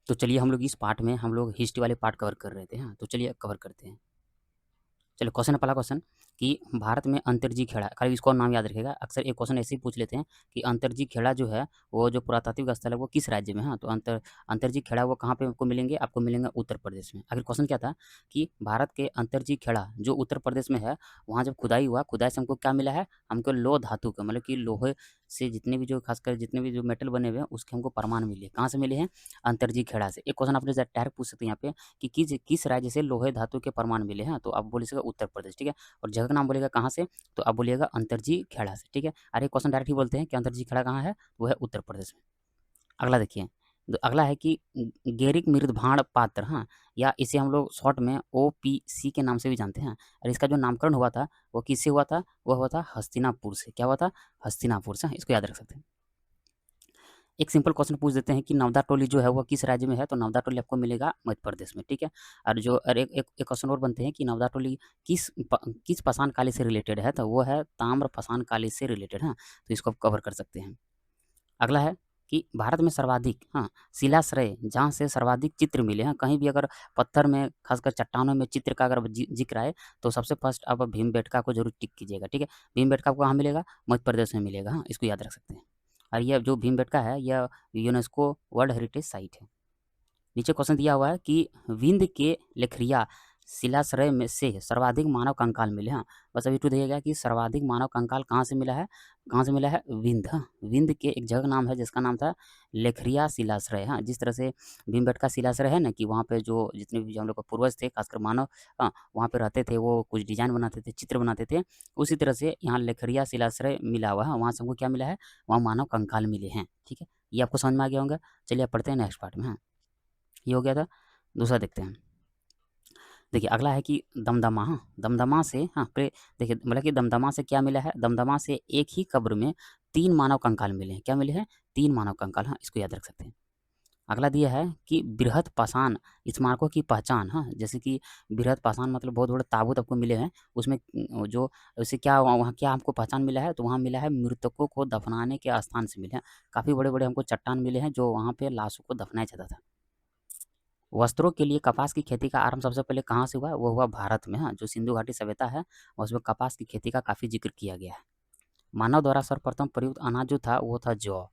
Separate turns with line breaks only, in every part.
तो चलिए हम लोग इस पार्ट में हम लोग हिस्ट्री वाले पार्ट कवर कर रहे थे। हाँ, तो चलिए अब कवर करते हैं। चलो क्वेश्चन है पहला क्वेश्चन कि भारत में अंतर्जी खेड़ा, खाली इसको नाम याद रखिएगा। अक्सर एक क्वेश्चन ऐसे ही पूछ लेते हैं कि अंतर्जी खेड़ा जो है वो जो पुरातात्विक स्थल है वो किस राज्य में है। हाँ, तो अंतर्जी खेड़ा वो कहाँ पे आपको मिलेंगे? आपको मिलेंगे उत्तर प्रदेश में। आखिर क्वेश्चन क्या था कि भारत के अंतर्जी खेड़ा जो उत्तर प्रदेश में है, वहाँ जब खुदाई हुआ, खुदाई से हमको क्या मिला है? हमको लोह धातु का, मतलब कि लोहे से जितने भी जो खासकर जितने भी जो मेटल बने हुए हैं उसके हमको प्रमाण मिले। कहाँ से मिले हैं? अंतर्जी खेड़ा से। एक क्वेश्चन आपने डायरेक्ट पूछ सकते हैं यहाँ पे कि किस राज्य से लोहे धातु के प्रमाण मिले हैं? तो आप बोलिएगा उत्तर प्रदेश, ठीक है। और जगह का नाम बोलिएगा कहाँ से? तो आप बोलिएगा अंतर्जी खेड़ा से, ठीक है। अरे क्वेश्चन डायरेक्ट ही बोलते हैं कि अंतर्जी खेड़ा कहाँ है? वो है उत्तर प्रदेश में। अगला देखिए, तो अगला है कि गेरिक मृदभाण पात्र, हाँ, या इसे हम लोग शॉर्ट में ओपीसी के नाम से भी जानते हैं। और इसका जो नामकरण हुआ था वो किससे हुआ था? वो हुआ था हस्तिनापुर से। क्या हुआ था? हस्तिनापुर से। हाँ, इसको याद रख सकते हैं। एक सिंपल क्वेश्चन पूछ देते हैं कि नवदा टोली जो है वो किस राज्य में है? तो नवदा टोली आपको मिलेगा मध्य प्रदेश में, ठीक है। और एक क्वेश्चन और बनते हैं कि नवदा टोली किस पाषाण काली से रिलेटेड है? तो वो है ताम्र पाषाण काली से रिलेटेड है। तो इसको आप कवर कर सकते हैं। अगला है कि भारत में सर्वाधिक, हाँ, शिलाश्रय जहाँ से सर्वाधिक चित्र मिले हैं, कहीं भी अगर पत्थर में खासकर चट्टानों में चित्र का अगर जिक्र आए तो सबसे फर्स्ट आप भीमबेटका को जरूर टिक कीजिएगा, ठीक है। भीमबेटका को कहाँ मिलेगा? मध्य प्रदेश में मिलेगा। हाँ, इसको याद रख सकते हैं। और यह जो भीमबेटका है यह यूनेस्को वर्ल्ड हेरिटेज साइट है। नीचे क्वेश्चन दिया हुआ है कि विंध्य के लेखरिया शिलाश्रय में से सर्वाधिक मानव कंकाल मिले। हाँ, बस अभी टू दिया कि सर्वाधिक मानव कंकाल कहाँ से मिला है? कहाँ से मिला है? विंध्य। हाँ, विंध्य के एक जगह का नाम है जिसका नाम था लेखरिया शिलाश्रय। हाँ, जिस तरह से भीमबेटका शिलाश्रय है ना कि वहाँ पे जो जितने भी हम लोग के पूर्वज थे खासकर मानव, हाँ, वहाँ पे रहते थे, वो कुछ डिजाइन बनाते थे, चित्र बनाते थे, उसी तरह से यहाँ लेखरिया शिलाश्रय मिला हुआ है। वहाँ से हमको क्या मिला है? वहाँ मानव कंकाल मिले हैं, ठीक है। ये आपको समझ में आ गया होगा। चलिए अब पढ़ते हैं नेक्स्ट पार्ट में। हाँ, ये हो गया था। दूसरा देखते हैं। देखिए अगला है कि दमदमा, हाँ, दमदमा से, हाँ, देखिए मतलब कि दमदमा से क्या मिला है? दमदमा से एक ही कब्र में 3 मानव कंकाल मिले हैं। क्या मिले हैं? 3 मानव कंकाल। हाँ, इसको याद रख सकते हैं। अगला दिया है कि बृहत पाषाण स्मारकों की पहचान, हाँ, जैसे कि बृहत पाषाण मतलब बहुत बड़े ताबूत आपको मिले हैं, उसमें जो उससे क्या वहाँ क्या हमको पहचान मिला है? तो वहाँ मिला है मृतकों को दफनाने के स्थान से मिले हैं। काफ़ी बड़े-बड़े हमको चट्टान मिले हैं जो वहाँ पे लाशों को दफनाया जाता था। वस्त्रों के लिए कपास की खेती का आरंभ सबसे पहले कहाँ से हुआ? वो हुआ भारत में। हाँ, जो सिंधु घाटी सभ्यता है उसमें कपास की खेती का काफ़ी जिक्र किया गया है। मानव द्वारा सर्वप्रथम प्रयुक्त अनाज जो था वो था जौ।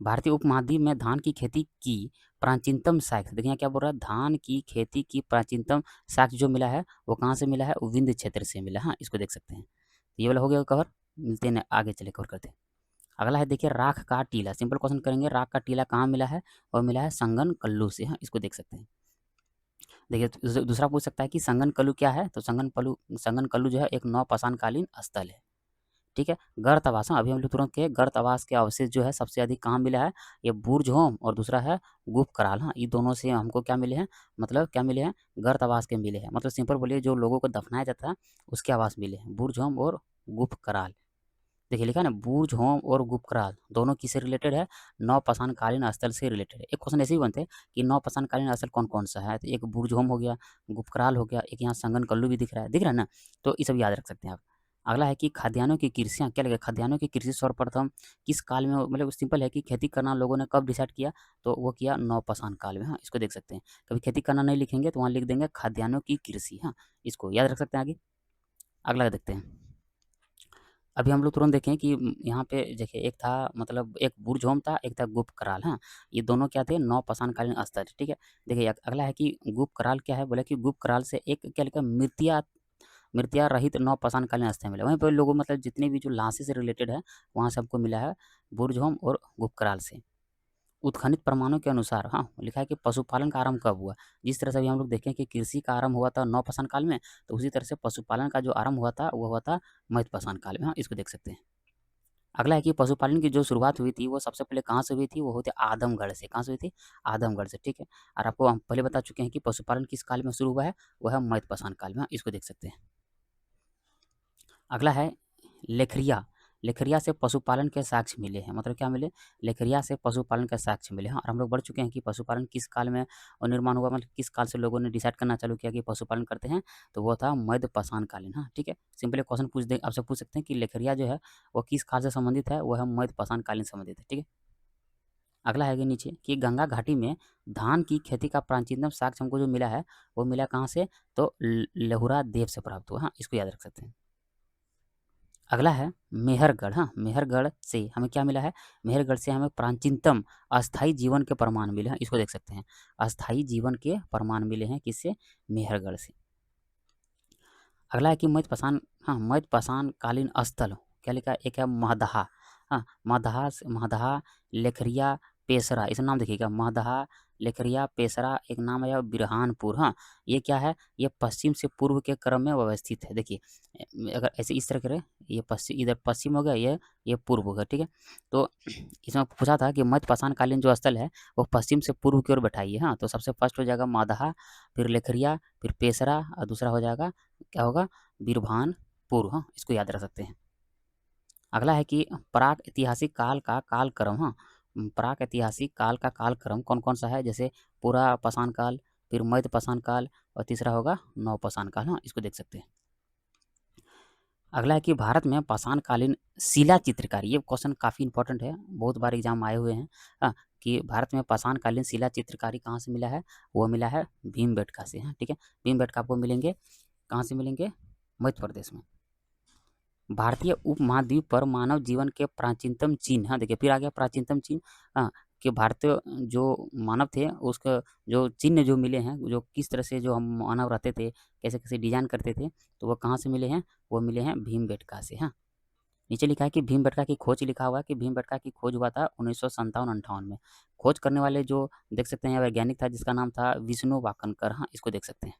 भारतीय उपमहाद्वीप में धान की खेती की प्राचीनतम साक्ष्य, देखिए यहाँ क्या बोल रहा है? धान की खेती की प्राचीनतम साक्ष्य जो मिला है वो कहाँ से मिला है? वो विंध्य क्षेत्र से मिला। हाँ, इसको देख सकते हैं। तो ये वाला हो गया कवर। मिलते हैं आगे चले कवर करते हैं। अगला है देखिए राख का टीला। सिंपल क्वेश्चन करेंगे, राख का टीला कहाँ मिला है? और मिला है संगन कल्लू से। हाँ, इसको देख सकते हैं। देखिए दूसरा पूछ सकता है कि संगन कल्लू क्या है? तो संगन कल्लू जो है एक नौपाषाणकालीन स्थल है, ठीक है। गर्त आवास, हाँ, अभी हम लोग तुरंत के गर्त आवास के अवशेष जो है सबसे अधिक कहाँ मिला है? ये बुर्ज होम और दूसरा है गुप्त कराल। हाँ, ये दोनों से हमको क्या मिले हैं? मतलब क्या मिले हैं? गर्त आवास के मिले हैं। मतलब सिंपल बोलिए जो लोगों को दफनाया जाता है उसके आवास मिले हैं, बुर्ज होम और गुप्त कराल। देखिए लिखा है ना बुर्ज होम और गुप्त कराल दोनों किससे रिलेटेड है? नौपाषाणकालीन स्थल से रिलेटेड है। एक क्वेश्चन ऐसे ही बनते हैं कि नौपाषाणकालीन स्थल कौन कौन सा है? तो एक बुर्ज होम हो गया, गुप्त कराल हो गया, एक यहाँ संगन कल्लू भी दिख रहा है ना। तो ये सब याद रख सकते हैं आप। अगला है कि खाद्यान्नों की कृषि, क्या लगे? खाद्यान्नों की कृषि सर्वप्रथम किस काल में, मतलब सिंपल है कि खेती करना लोगों ने कब डिसाइड किया? तो वो किया नौपाषाण काल में। हाँ, इसको देख सकते हैं। कभी खेती करना नहीं लिखेंगे तो वहाँ लिख देंगे खाद्यान्नों की कृषि। हाँ, इसको याद रख सकते हैं आगे। अगला देखते हैं। अभी हम लोग तुरंत देखें कि यहाँ पे देखिए एक था, मतलब एक बुर्ज होम था, एक था गुप्त कराल। हाँ, ये दोनों क्या थे? नौपाषाणकालीन स्थल, ठीक है। देखिए अगला है कि गुप्त कराल क्या है? बोले कि गुप्त कराल से एक क्या लिखा? मृतिया रहित नौपाषाणकालीन स्थल मिला। वहीं पर लोगों मतलब जितने भी जो लाशें से रिलेटेड है वहाँ से हमको मिला है बुर्ज होम और गुप्त कराल से। उत्खनित प्रमाणों के अनुसार, हाँ, लिखा है कि पशुपालन का आरंभ कब हुआ? जिस तरह से अभी हम लोग देखें कि कृषि का आरंभ हुआ था नवपाषाण काल में, तो उसी तरह से पशुपालन का जो आरंभ हुआ था वो हुआ था मध्यपाषाण काल में। हाँ, इसको देख सकते हैं। अगला है कि पशुपालन की जो शुरुआत हुई थी वो सबसे पहले कहाँ से हुई थी? वो होती आदमगढ़ से। कहाँ से हुई थी? आदमगढ़ से, ठीक है। और आपको हम पहले बता चुके हैं कि पशुपालन किस काल में शुरू हुआ है? वह है मध्यपाषाण काल में। हाँ, इसको देख सकते हैं। अगला है लेखरिया। लेखरिया से पशुपालन के साक्ष्य मिले हैं। मतलब क्या मिले? लेखरिया से पशुपालन के साक्ष्य मिले हैं। और हम लोग बढ़ चुके हैं कि पशुपालन किस काल में निर्माण हुआ, मतलब किस काल से लोगों ने डिसाइड करना चालू किया कि पशुपालन करते हैं? तो वो था मध्यपाषाण कालीन। हाँ, ठीक है। सिंपली क्वेश्चन आपसे पूछ सकते हैं कि लेखरिया जो है वो किस काल से संबंधित है? वो है मध्यपाषाण कालीन से संबंधित है, ठीक है। अगला है कि नीचे कि गंगा घाटी में धान की खेती का प्राचीनतम साक्ष्य हमको जो मिला है वो मिला कहाँ से, तो लहुरा देव से प्राप्त हुआ। हाँ, इसको याद रख सकते हैं। अगला है मेहरगढ़। हाँ, मेहरगढ़ से हमें क्या मिला है, मेहरगढ़ से हमें प्राचीनतम अस्थाई जीवन के प्रमाण मिले हैं, इसको देख सकते हैं। अस्थाई जीवन के प्रमाण मिले हैं किससे, मेहरगढ़ से। अगला है कि मध्यपाषाण, हाँ, मध्यपाषाण कालीन स्थल क्या लिखा है, एक है महदहा। हाँ, महदहा लेखरिया पेशरा, इस नाम देखिएगा, महदहा लेखरिया पेशरा, एक नाम है बिरहानपुर। हाँ, ये क्या है, ये पश्चिम से पूर्व के क्रम में व्यवस्थित है। देखिए अगर ऐसे इस तरह करें, ये पश्चिम, इधर पश्चिम हो गया, ये पूर्व हो गया, ठीक है। तो इसमें पूछा था कि मध्यपाषाण कालीन जो स्थल है वो पश्चिम से पूर्व की ओर बैठाइए। हाँ, तो सबसे फर्स्ट हो जाएगा मादहा, फिर लेखरिया, फिर पेशरा, और दूसरा हो जाएगा क्या होगा, बिरभानपुर। हाँ, इसको याद रख सकते हैं। अगला है कि प्राक ऐतिहासिक काल का कालक्रम। हाँ, प्राक ऐतिहासिक काल का कालक्रम कौन कौन सा है, जैसे पूरा पाषाण काल, फिर मध्य पाषाण काल, और तीसरा होगा नव पाषाण काल। हाँ, इसको देख सकते हैं। अगला है कि भारत में पाषाणकालीन शिला चित्रकारी, ये क्वेश्चन काफ़ी इंपॉर्टेंट है, बहुत बार एग्जाम में आए हुए हैं। हाँ, कि भारत में पाषाणकालीन शिला चित्रकारी कहाँ से मिला है, वो मिला है भीमबेटका से। हाँ, ठीक है, भीमबेटका आपको मिलेंगे कहाँ से मिलेंगे, मध्य प्रदेश में। भारतीय उपमहाद्वीप पर मानव जीवन के प्राचीनतम चिन्ह। हाँ, देखिए फिर आ गया प्राचीनतम चिन्ह। हाँ, कि भारतीय जो मानव थे उसका जो चिन्ह जो मिले हैं, जो किस तरह से जो हम मानव रहते थे, कैसे कैसे डिजाइन करते थे, तो वो कहाँ से मिले हैं, वो मिले हैं भीमबेटका से। हाँ, नीचे लिखा है कि भीमबेटका की खोज, लिखा हुआ है कि भीमबेटका की खोज हुआ था 1957-58 में। खोज करने वाले जो देख सकते हैं वैज्ञानिक था जिसका नाम था विष्णु वाकनकर। हाँ, इसको देख सकते हैं।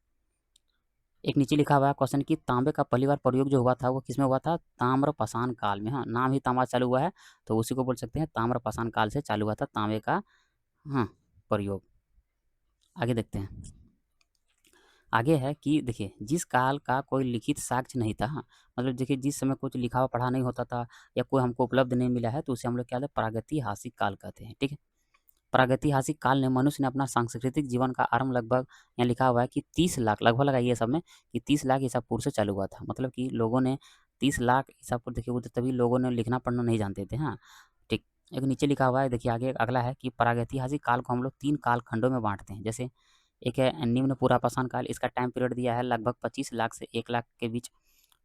एक नीचे लिखा हुआ है क्वेश्चन कि तांबे का पहली बार प्रयोग जो हुआ था वो किसमें हुआ था, ताम्रपाषाण काल में। हाँ, नाम ही तांबा चालू हुआ है तो उसी को बोल सकते हैं, ताम्रपाषाण काल से चालू हुआ था तांबे का, हाँ, प्रयोग। आगे देखते हैं। आगे है कि देखिए जिस काल का कोई लिखित साक्ष्य नहीं था। हाँ, मतलब देखिए जिस समय कुछ लिखा हुआ पढ़ा नहीं होता था या कोई हमको उपलब्ध नहीं मिला है तो उसे हम लोग क्या कहते हैं, प्रागैतिहासिक काल कहते हैं। ठीक है, प्रागैतिहासिक काल ने मनुष्य ने अपना सांस्कृतिक जीवन का आरंभ लगभग, यहाँ लिखा हुआ है कि 30 लाख, लगभग लगाइए सब में, कि 30 लाख ईसा पूर्व से चालू हुआ था। मतलब कि लोगों ने 30 लाख ईसा पूर्व, देखिए वो तो तभी लोगों ने लिखना पढ़ना नहीं जानते थे। हाँ, ठीक। एक नीचे लिखा हुआ है, देखिए आगे अगला है कि प्रागैतिहासिक काल को हम लोग 3 काल खंडों में बांटते हैं। जैसे एक है निम्न पुरापाषाण काल, इसका टाइम पीरियड दिया है लगभग 25 लाख से 1 लाख के बीच।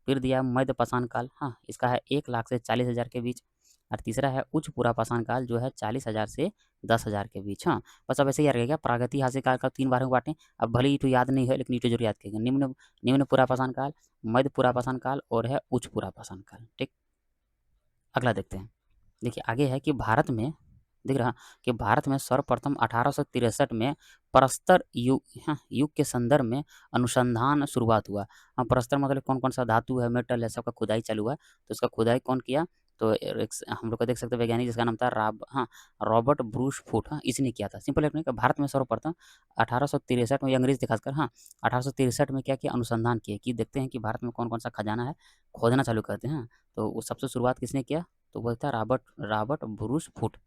फिर दिया मध्य पाषाण काल, हाँ, इसका है 1 लाख से 40 हज़ार के बीच। और तीसरा है उच्च पुरापाषाण काल जो है 40 हज़ार से 10 हज़ार के बीच। हाँ, बस अब ऐसे ही याद रहेगा, प्रागैतिहासिक काल का 3 बार में बांटें। अब भले ही तो याद नहीं है लेकिन इटो जरूर याद करेंगे, निम्न निम्न पुरापाषाण काल, मध्य पुरापाषाण काल और है उच्च पुरापाषाण काल। ठीक, अगला देखते हैं। देखिए आगे है कि भारत में, दिख रहा कि भारत में सर्वप्रथम 1863 में प्रस्तर युग, हाँ, युग के संदर्भ में अनुसंधान शुरुआत हुआ। हाँ, प्रस्तर मतलब कौन कौन सा धातु है, मेटल है, सबका खुदाई चालू हुआ। तो इसका खुदाई कौन किया, तो हम लोग को देख सकते हैं वैज्ञानिक जिसका नाम था हाँ, रॉबर्ट ब्रूस फूट। हाँ, इसने किया था। सिंपल है, भारत में सर्वप्रथम 1863 में, अंग्रेज थे खासकर। हाँ, 1863 में क्या किया, अनुसंधान किया कि देखते हैं कि भारत में कौन कौन सा खजाना है, खोजना चालू करते हैं। तो वो सबसे शुरुआत किसने किया, तो वो था रॉबर्ट रॉबर्ट ब्रूस फूट।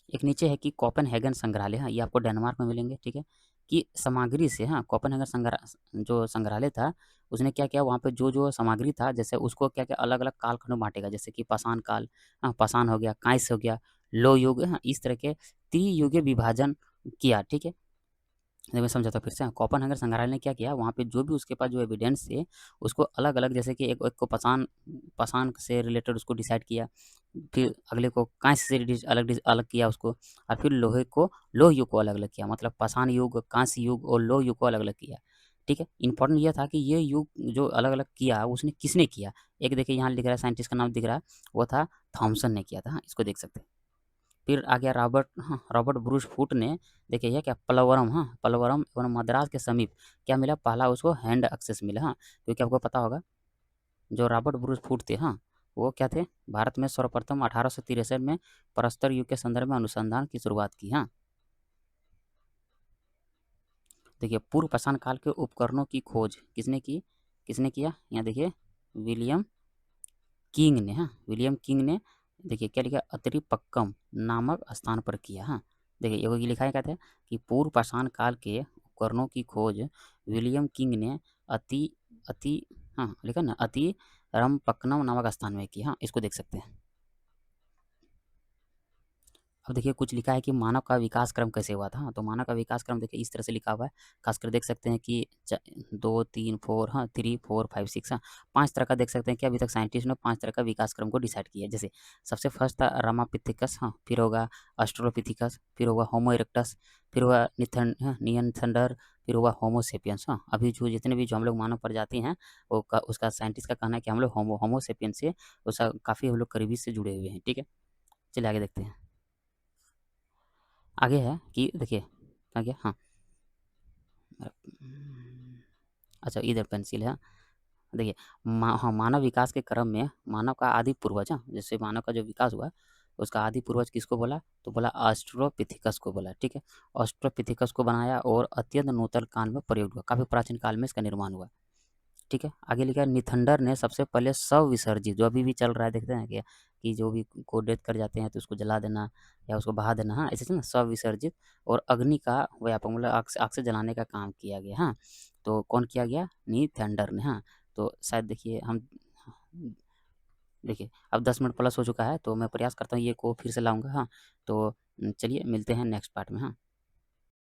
एक नीचे है कि कोपेनहेगन संग्रहालय। हाँ, ये आपको डेनमार्क में मिलेंगे। ठीक है, कि सामग्री से, हाँ, कोपेनहेगन जो संग्रहालय था उसने क्या किया, वहाँ पे जो जो सामग्री था जैसे उसको क्या क्या अलग अलग कालखंड में बांटेगा। जैसे कि पाषाण काल, हाँ, पाषाण हो गया, कांस्य हो गया, लोह युग, हाँ, इस तरह के त्रियुगीय विभाजन किया। ठीक है, देखिए मैं समझाता हूँ फिर से। हाँ, कोपेनहेगन संग्रहालय ने क्या किया, वहाँ पे जो भी उसके पास जो एविडेंस थे उसको अलग अलग, जैसे कि एक को पाषाण पाषाण से रिलेटेड उसको डिसाइड किया, फिर अगले को कांस्य से अलग किया उसको, और फिर लोहे को, लोह युग को अलग अलग किया। मतलब पाषाण युग, कांस्य युग और लोह युग को अलग अलग किया। ठीक है, इंपॉर्टेंट यह था कि ये युग जो अलग अलग किया उसने किसने किया। एक देखिए यहाँ लिख रहा है, साइंटिस्ट का नाम दिख रहा है, वो था थॉमसन ने किया था। हाँ, इसको देख सकते हैं। फिर आ गया रॉबर्ट, हाँ, रॉबर्ट ब्रूस फूट ने, देखिए यह क्या, पलवरम, हाँ, पलवरम और मद्रास के समीप क्या मिला, पहला उसको हैंड एक्सेस मिला। हाँ, क्योंकि आपको पता होगा जो रॉबर्ट ब्रूस फूट थे, हाँ, वो क्या थे, भारत में सर्वप्रथम 1863 में प्रस्तर युग के संदर्भ में अनुसंधान की शुरुआत की। हाँ, देखिए पूर्व पाषाण काल के उपकरणों की खोज किसने की, किसने किया, यहाँ देखिए विलियम किंग ने। हाँ, विलियम किंग ने, देखिए क्या लिखा, अत्रिपक्कम नामक स्थान पर किया। हाँ, देखिए ये लिखा है, कहते हैं कि पूर्व पाषाण काल के उपकरणों की खोज विलियम किंग ने अति अति हाँ, लिखा ना, अति रमपक्कनम नामक स्थान में की। हाँ, इसको देख सकते हैं। अब देखिए कुछ लिखा है कि मानव का विकास क्रम कैसे हुआ था। हाँ, तो मानव का विकास क्रम देखिए इस तरह से लिखा हुआ है, खासकर देख सकते हैं कि 2 3 4 हाँ 3 4 5 6 हाँ 5 तरह का देख सकते हैं कि अभी तक साइंटिस्ट ने 5 तरह का विकास क्रम को डिसाइड किया है। जैसे सबसे फर्स्ट था रामापिथेकस, हाँ फिर होगा ऑस्ट्रोलोपिथेकस, फिर होगा होमो इरेक्टस, फिर होगा नियनथंडर, फिर होगा होमो सेपियंस। हाँ अभी जो जितने भी जो हम लोग मानव प्रजाति हैं वो उसका साइंटिस्ट का कहना है कि हम लोग होमो सेपियंस से उसका काफ़ी हम लोग करीबी से जुड़े हुए हैं। ठीक है, चलिए आगे देखते हैं। आगे है कि देखिए आगे हाँ अच्छा इधर पेंसिल है। देखिए हाँ मानव विकास के क्रम में मानव का आदि पूर्वज, हाँ जैसे मानव का जो विकास हुआ उसका आदि पूर्वज किसको बोला, तो बोला ऑस्ट्रोपिथिकस को बोला। ठीक है, ऑस्ट्रोपिथिकस को बनाया और अत्यंत नूतन काल में प्रयोग हुआ, काफ़ी प्राचीन काल में इसका निर्माण हुआ। ठीक है, आगे लिखा है निथंडर ने सबसे पहले शव विसर्जित, जो अभी भी चल रहा है देखते हैं कि जो भी को डेथ कर जाते हैं तो उसको जला देना या उसको बहा देना, हाँ ऐसे ना शव विसर्जित और अग्नि का व्यापक मतलब आग से जलाने का काम किया गया। हाँ तो कौन किया गया, निथंडर ने। हाँ तो शायद देखिए हम देखिए अब 10 मिनट प्लस हो चुका है तो मैं प्रयास करता हूँ ये को फिर से लाऊंगा। हाँ तो चलिए मिलते हैं नेक्स्ट पार्ट में। हाँ।